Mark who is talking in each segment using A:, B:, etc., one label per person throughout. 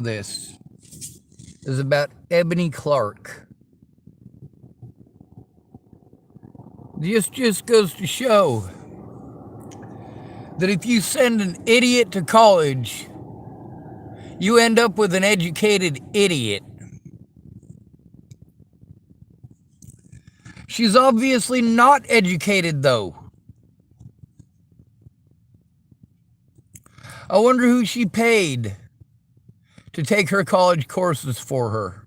A: This is about Ebony Clark. This just goes to show that if you send an idiot to college, you end up with an educated idiot. She's obviously not educated, though. I wonder who she paid to take her college courses for her.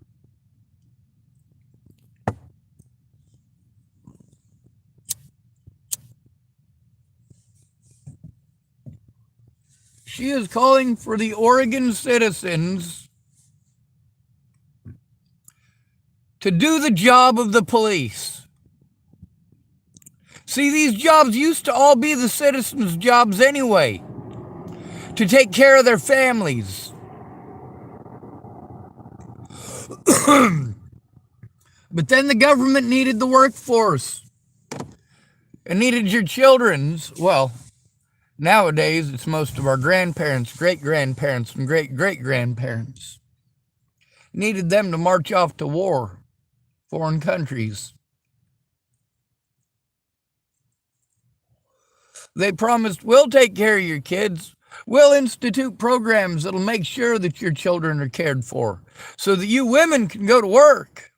A: She is calling for the Oregon citizens to do the job of the police. See, these jobs used to all be the citizens' jobs anyway, to take care of their families. But then the government needed the workforce and needed your children's, well, nowadays it's most of our grandparents, great-grandparents, and great-great-grandparents. Needed them to march off to war, foreign countries. They promised, we'll take care of your kids. We'll institute programs that'll make sure that your children are cared for so that you women can go to work.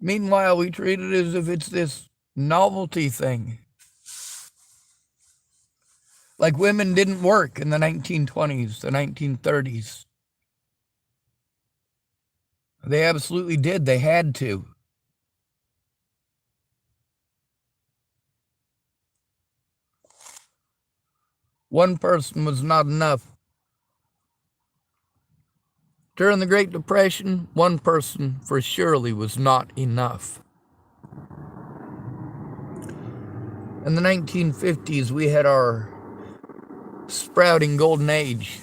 A: Meanwhile, we treat it as if it's this novelty thing. Like women didn't work in the 1920s, the 1930s. They absolutely did. They had to. One person was not enough. During the Great Depression, one person for surely was not enough. In the 1950s, we had our sprouting golden age.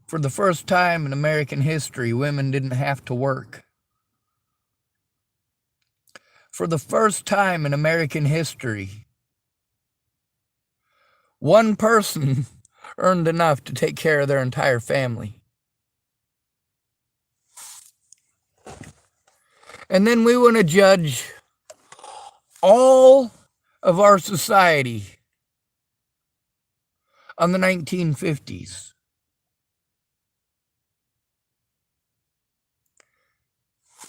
A: For the first time in American history, women didn't have to work. For the first time in American history, one person earned enough to take care of their entire family. And then we want to judge all of our society on the 1950s.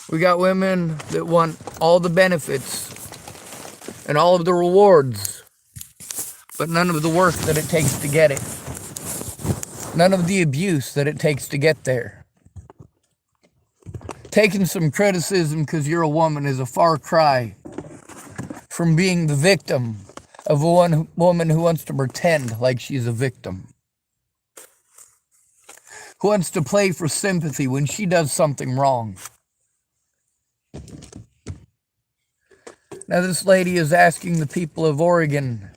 A: We got women that want all the benefits and all of the rewards, but none of the work that it takes to get it. None of the abuse that it takes to get there. Taking some criticism because you're a woman is a far cry from being the victim of one woman who wants to pretend like she's a victim. Who wants to play for sympathy when she does something wrong. Now this lady is asking the people of Oregon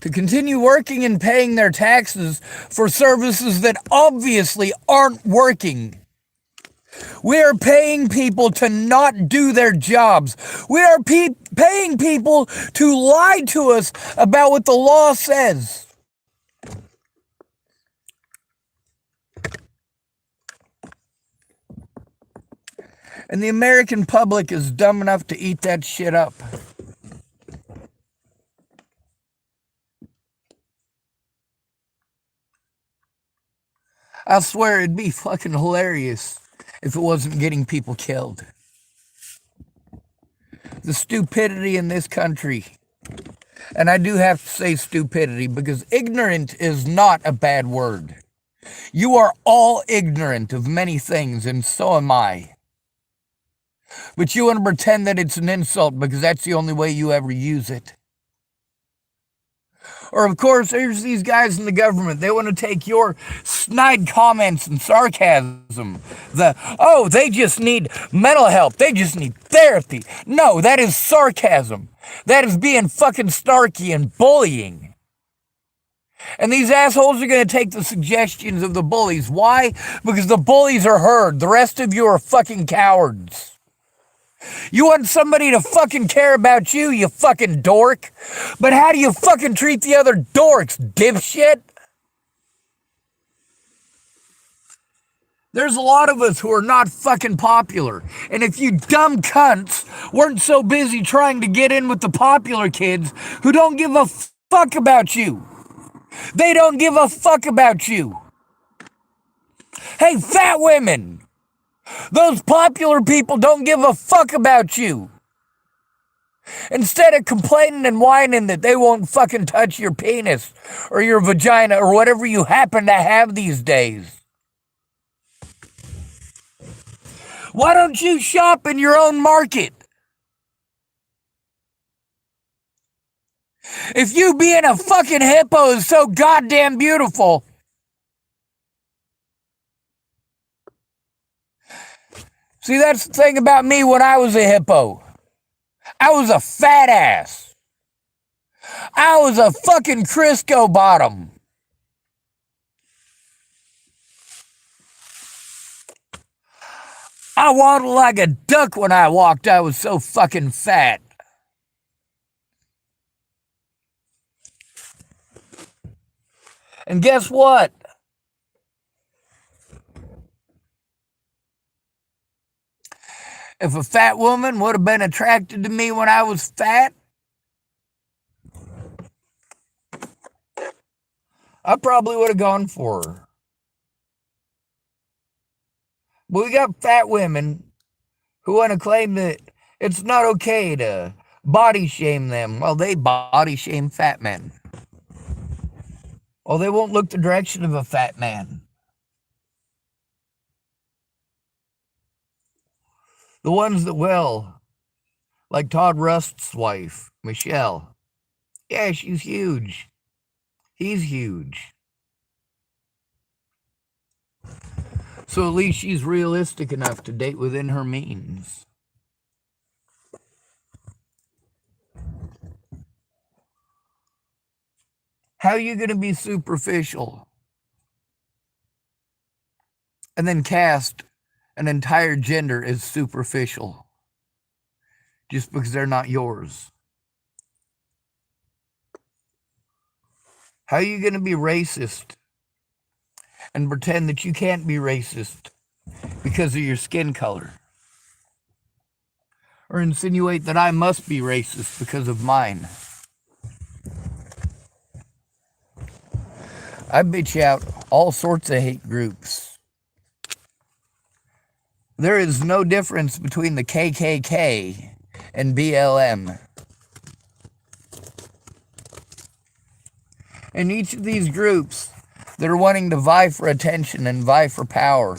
A: to continue working and paying their taxes for services that obviously aren't working. We are paying people to not do their jobs. We are paying people to lie to us about what the law says. And the American public is dumb enough to eat that shit up. I swear it'd be fucking hilarious if it wasn't getting people killed. The stupidity in this country, and I do have to say stupidity because ignorant is not a bad word. You are all ignorant of many things, and so am I. But you want to pretend that it's an insult because that's the only way you ever use it. Or, of course, there's these guys in the government. They want to take your snide comments and sarcasm. They just need mental help. They just need therapy. No, that is sarcasm. That is being fucking snarky and bullying. And these assholes are going to take the suggestions of the bullies. Why? Because the bullies are heard. The rest of you are fucking cowards. You want somebody to fucking care about you, you fucking dork. But how do you fucking treat the other dorks, dipshit? There's a lot of us who are not fucking popular. And if you dumb cunts weren't so busy trying to get in with the popular kids who don't give a fuck about you. They don't give a fuck about you. Hey, fat women. Those popular people don't give a fuck about you. Instead of complaining and whining that they won't fucking touch your penis or your vagina or whatever you happen to have these days. Why don't you shop in your own market? If you being a fucking hippo is so goddamn beautiful, see, that's the thing about me when I was a hippo. I was a fat ass. I was a fucking Crisco bottom. I waddled like a duck when I walked. I was so fucking fat. And guess what? If a fat woman would have been attracted to me when I was fat, I probably would have gone for her. But we got fat women who want to claim that it's not okay to body shame them. Well, they body shame fat men. Well, they won't look the direction of a fat man. The ones that will, like Todd Rust's wife, Michelle. Yeah, she's huge. He's huge. So at least she's realistic enough to date within her means. How are you going to be superficial and then cast an entire gender as superficial just because they're not yours? How are you going to be racist and pretend that you can't be racist because of your skin color? Or insinuate that I must be racist because of mine? I bitch out all sorts of hate groups. There is no difference between the KKK and BLM. And each of these groups that are wanting to vie for attention and vie for power,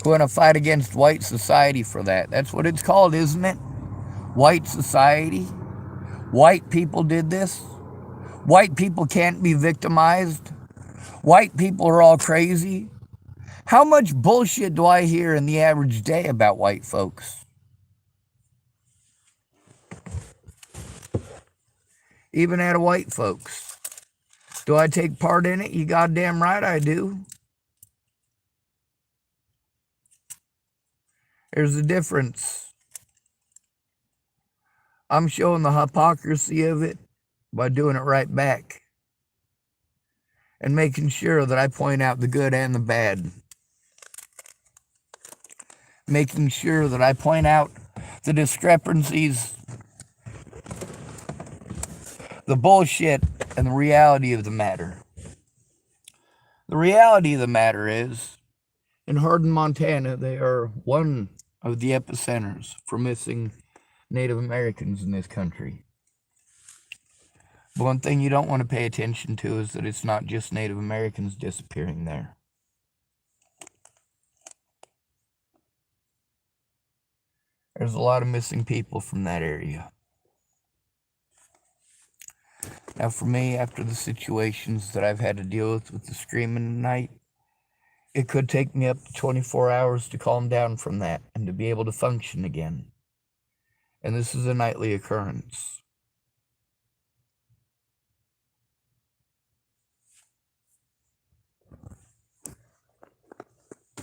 A: who want to fight against white society for that. That's what it's called, isn't it? White society. White people did this. White people can't be victimized. White people are all crazy. How much bullshit do I hear in the average day about white folks? Even out of white folks. Do I take part in it? You goddamn right I do. There's a difference. I'm showing the hypocrisy of it by doing it right back. And making sure that I point out the good and the bad. Making sure that I point out the discrepancies, the bullshit, and the reality of the matter. The reality of the matter is, in Hardin, Montana, they are one of the epicenters for missing Native Americans in this country. But one thing you don't want to pay attention to is that it's not just Native Americans disappearing there. There's a lot of missing people from that area. Now for me, after the situations that I've had to deal with the screaming tonight, it could take me up to 24 hours to calm down from that and to be able to function again. And this is a nightly occurrence.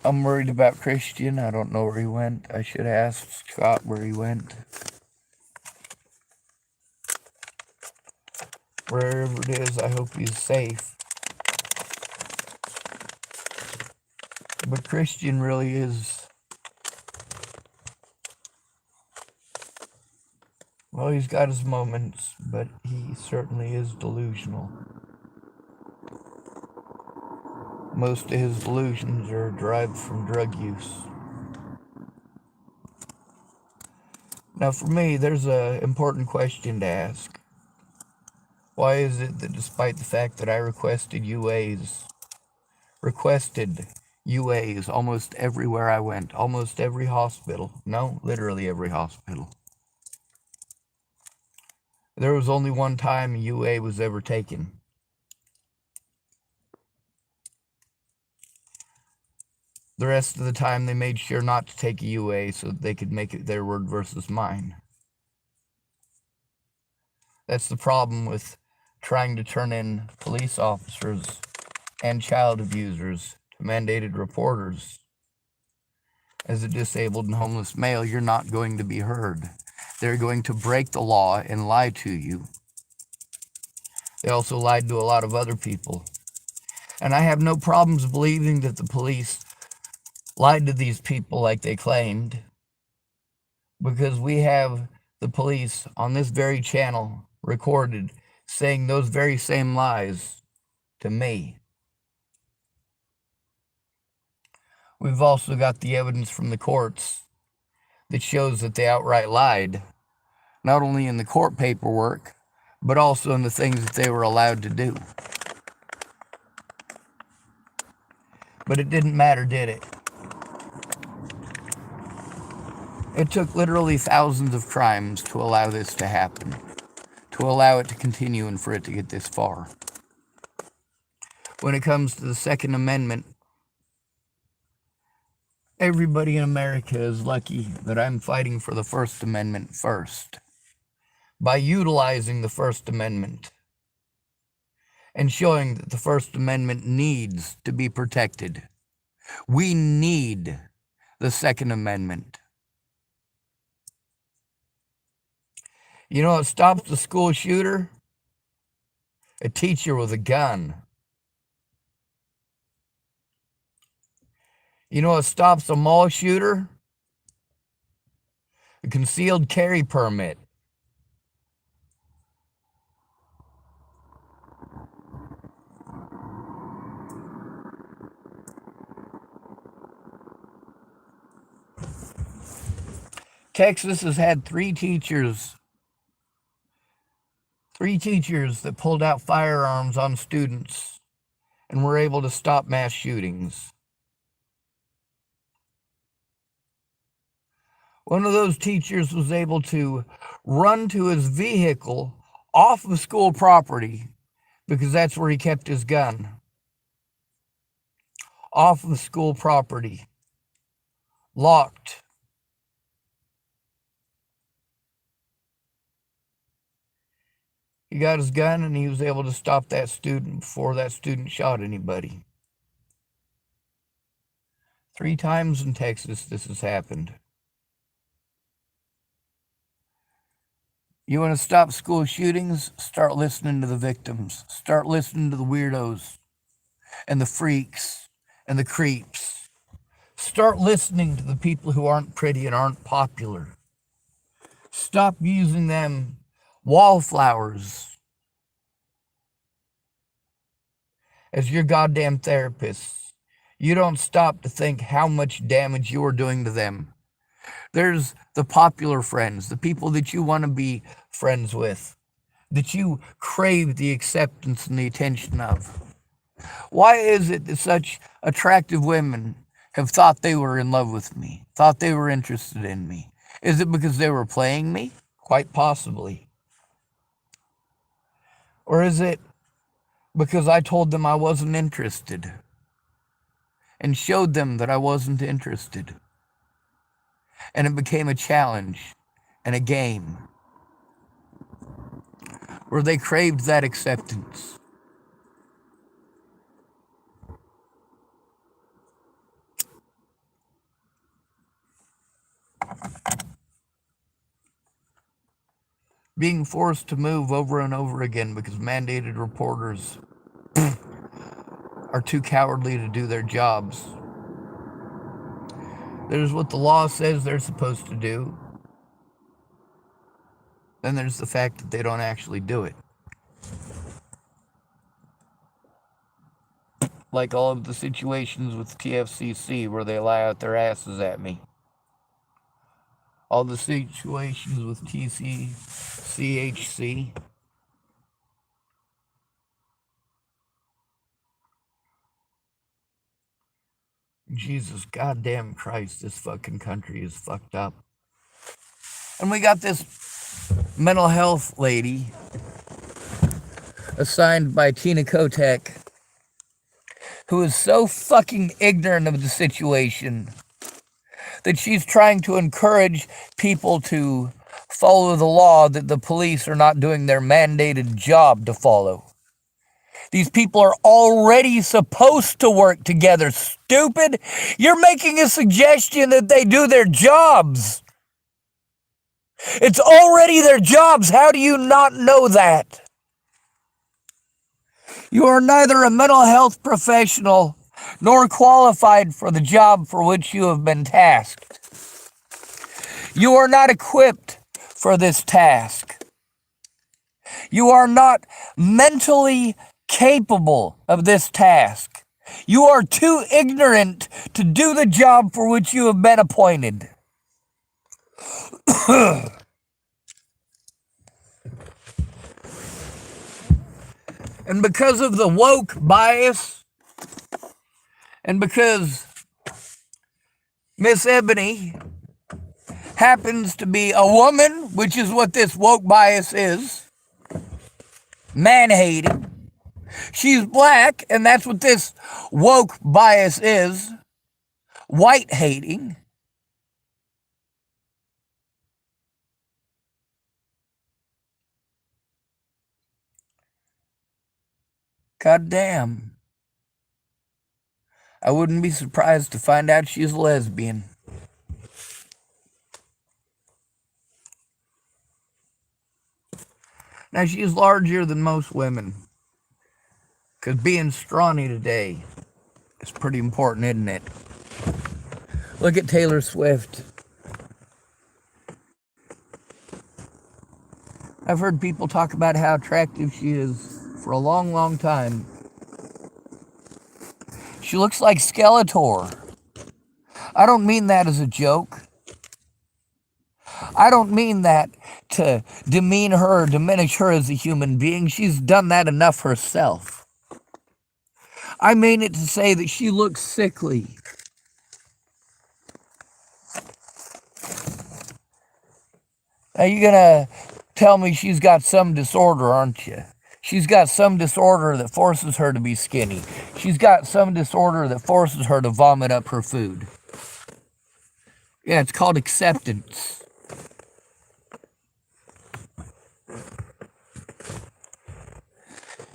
A: I'm worried about Christian. I don't know where he went. I should ask Scott where he went. Wherever it is, I hope he's safe. But Christian really is, well, he's got his moments, but he certainly is delusional. Most of his delusions are derived from drug use. Now, for me, there's an important question to ask. Why is it that despite the fact that I requested UAs almost everywhere I went, almost every hospital, no, literally every hospital, there was only one time a UA was ever taken? The rest of the time, they made sure not to take a UA so that they could make it their word versus mine. That's the problem with trying to turn in police officers and child abusers to mandated reporters. As a disabled and homeless male, you're not going to be heard. They're going to break the law and lie to you. They also lied to a lot of other people. And I have no problems believing that the police lied to these people like they claimed, because we have the police on this very channel recorded saying those very same lies to me. We've also got the evidence from the courts that shows that they outright lied, not only in the court paperwork, but also in the things that they were allowed to do. But it didn't matter, did it? It took literally thousands of crimes to allow this to happen, to allow it to continue and for it to get this far. When it comes to the Second Amendment, everybody in America is lucky that I'm fighting for the First Amendment first. By utilizing the First Amendment and showing that the First Amendment needs to be protected. We need the Second Amendment. You know what stops the school shooter? A teacher with a gun. You know what stops a mall shooter? A concealed carry permit. Texas has had three teachers that pulled out firearms on students and were able to stop mass shootings. One of those teachers was able to run to his vehicle off of school property, because that's where he kept his gun. Off of school property. Locked. He got his gun and he was able to stop that student before that student shot anybody. 3 times in Texas this has happened. You want to stop school shootings? Start listening to the victims. Start listening to the weirdos and the freaks and the creeps. Start listening to the people who aren't pretty and aren't popular. Stop using them wallflowers as your goddamn therapists. You don't stop to think how much damage you're doing to them. There's the popular friends, the people that you want to be friends with, that you crave the acceptance and the attention of. Why is it that such attractive women have thought they were in love with me, thought they were interested in me? Is it because they were playing me? Quite possibly. Or is it because I told them I wasn't interested and showed them that I wasn't interested? And it became a challenge and a game where they craved that acceptance. being forced to move over and over again because mandated reporters are too cowardly to do their jobs. There's what the law says they're supposed to do. Then there's the fact that they don't actually do it. Like all of the situations with TFCC where they lie out their asses at me. All the situations with TCCHC. Jesus goddamn Christ, this fucking country is fucked up. And we got this mental health lady assigned by Tina Kotek who is so fucking ignorant of the situation that she's trying to encourage people to follow the law that the police are not doing their mandated job to follow. These people are already supposed to work together, stupid. You're making a suggestion that they do their jobs. It's already their jobs. How do you not know that? You are neither a mental health professional nor qualified for the job for which you have been tasked. You are not equipped for this task. You are not mentally capable of this task. You are too ignorant to do the job for which you have been appointed. And because of the woke bias, and because Miss Ebony happens to be a woman, which is what this woke bias is, man-hating. She's black, and that's what this woke bias is, white-hating. God damn. I wouldn't be surprised to find out she's a lesbian. Now, she's larger than most women. Because being scrawny today is pretty important, isn't it? Look at Taylor Swift. I've heard people talk about how attractive she is for a long, long time. She looks like Skeletor. I don't mean that as a joke. I don't mean that to demean her or diminish her as a human being. She's done that enough herself. I mean it to say that she looks sickly. Now you're gonna tell me she's got some disorder, aren't you? She's got some disorder that forces her to be skinny. She's got some disorder that forces her to vomit up her food. Yeah, it's called acceptance.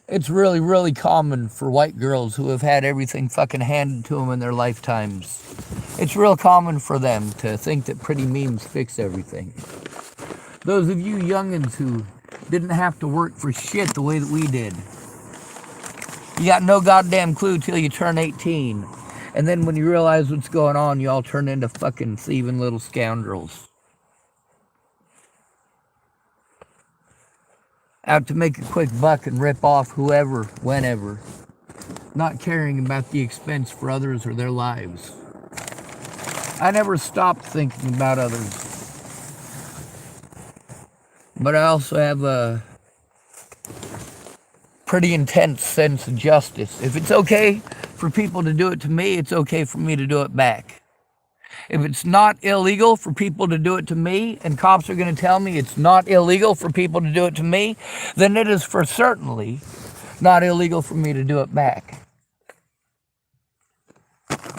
A: It's really, really common for white girls who have had everything fucking handed to them in their lifetimes. It's real common for them to think that pretty memes fix everything. Those of you youngins who didn't have to work for shit the way that we did. You got no goddamn clue till you turn 18. And then when you realize what's going on, you all turn into fucking thieving little scoundrels. Out to make a quick buck and rip off whoever, whenever. Not caring about the expense for others or their lives. I never stopped thinking about others. But I also have a pretty intense sense of justice. If it's okay for people to do it to me, it's okay for me to do it back. If it's not illegal for people to do it to me, and cops are going to tell me it's not illegal for people to do it to me, then it is for certainly not illegal for me to do it back.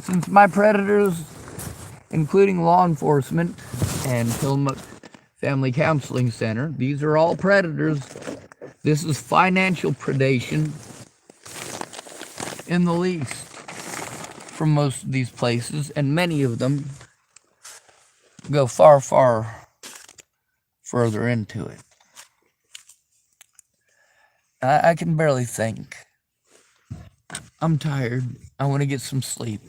A: Since my predators, including law enforcement and Tillamook Family Counseling Center, these are all predators. This is financial predation in the least from most of these places, and many of them go far, far further into it. I can barely think. I'm tired. I want to get some sleep.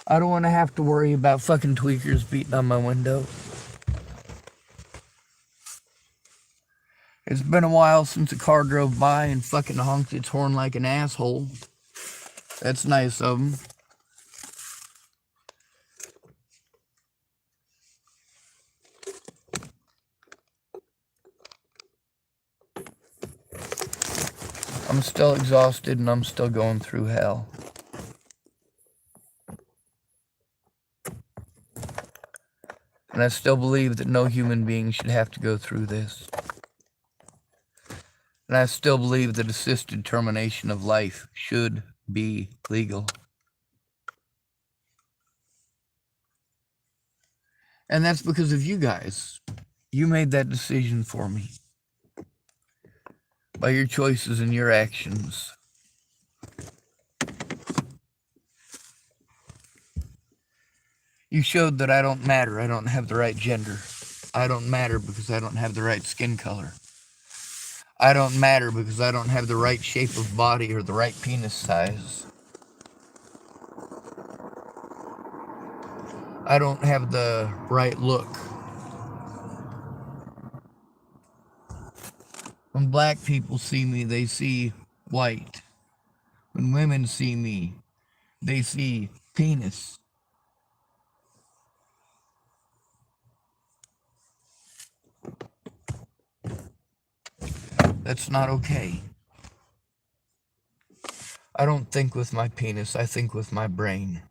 A: I don't want to have to worry about fucking tweakers beating on my window. It's been a while since a car drove by and fucking honked its horn like an asshole. That's nice of them. I'm still exhausted and I'm still going through hell. And I still believe that no human being should have to go through this. And I still believe that assisted termination of life should be legal. And that's because of you guys. You made that decision for me. By your choices and your actions. You showed that I don't matter. I don't have the right gender. I don't matter because I don't have the right skin color. I don't matter because I don't have the right shape of body or the right penis size. I don't have the right look. When black people see me, they see white. When women see me, they see penis. That's not okay. I don't think with my penis, I think with my brain.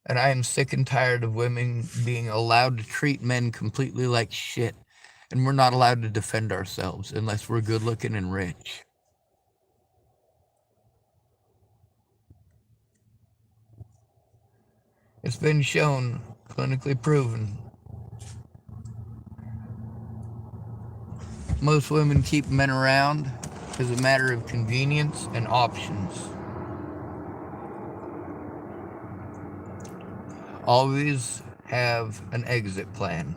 A: And I am sick and tired of women being allowed to treat men completely like shit. And we're not allowed to defend ourselves unless we're good looking and rich. It's been shown, clinically proven. Most women keep men around as a matter of convenience and options. Always have an exit plan.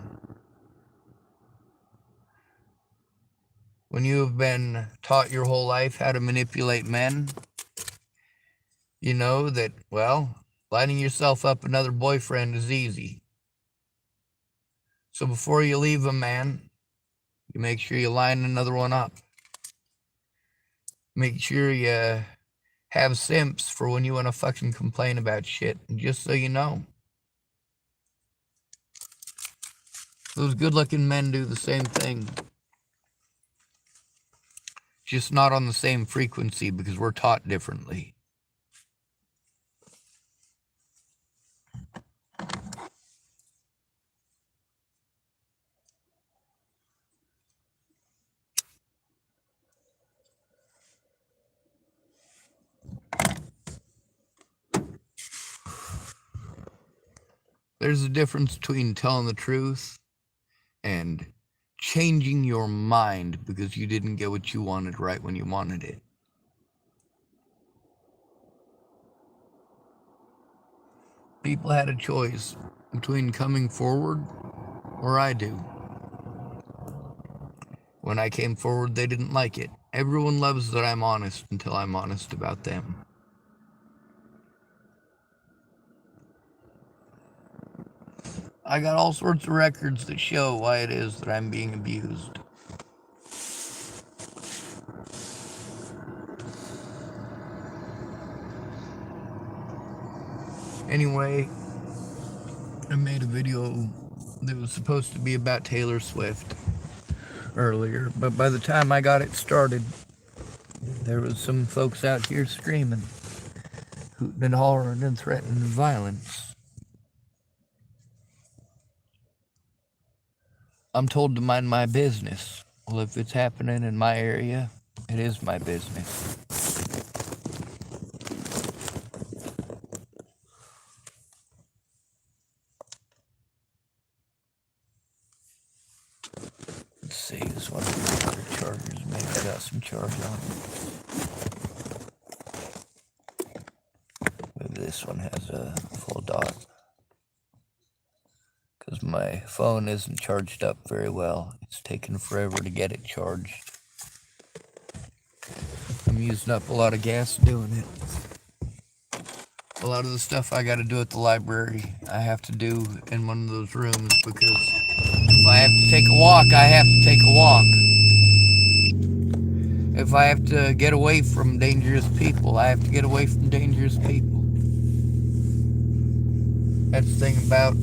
A: When you have been taught your whole life how to manipulate men, you know that, well, lining yourself up another boyfriend is easy. So before you leave a man, you make sure you line another one up. Make sure you have simps for when you want to fucking complain about shit. And just so you know, those good-looking men do the same thing. Just not on the same frequency because we're taught differently. There's a difference between telling the truth and changing your mind because you didn't get what you wanted right when you wanted it. People had a choice between coming forward or I do. When I came forward, they didn't like it. Everyone loves that I'm honest until I'm honest about them. I got all sorts of records that show why it is that I'm being abused. Anyway, I made a video that was supposed to be about Taylor Swift earlier, but by the time I got it started, there was some folks out here screaming, hooting and hollering and threatening violence. I'm told to mind my business. Well, if it's happening in my area, it is my business. Let's see, this one has chargers. Maybe I got some charge on it. Maybe this one has a full dot. because my phone isn't charged up very well. It's taken forever to get it charged. I'm using up a lot of gas doing it. A lot of the stuff I got to do at the library, I have to do in one of those rooms, because if I have to take a walk, I have to take a walk. If I have to get away from dangerous people, I have to get away from dangerous people. That's the thing about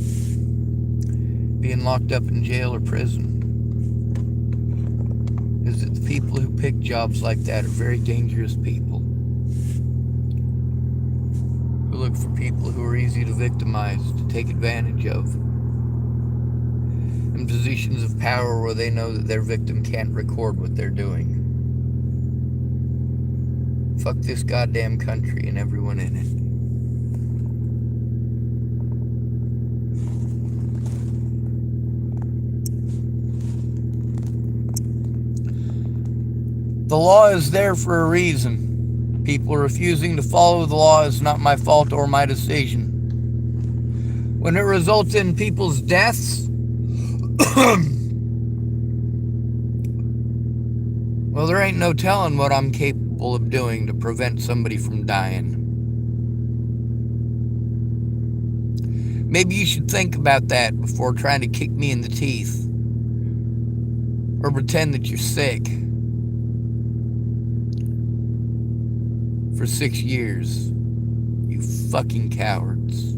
A: being locked up in jail or prison, is that the people who pick jobs like that are very dangerous people, who look for people who are easy to victimize, to take advantage of, in positions of power where they know that their victim can't record what they're doing. Fuck this goddamn country and everyone in it. The law is there for a reason. People refusing to follow the law is not my fault or my decision. When it results in people's deaths, well, there ain't no telling what I'm capable of doing to prevent somebody from dying. Maybe you should think about that before trying to kick me in the teeth or pretend that you're sick for 6 years. You fucking cowards.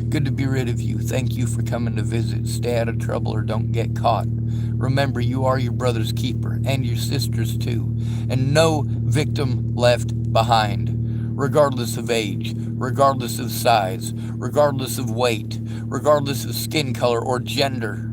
A: Good to be rid of you. Thank you for coming to visit. Stay out of trouble or don't get caught. Remember, you are your brother's keeper, and your sister's too, and no victim left behind, regardless of age, regardless of size, regardless of weight, regardless of skin color or gender.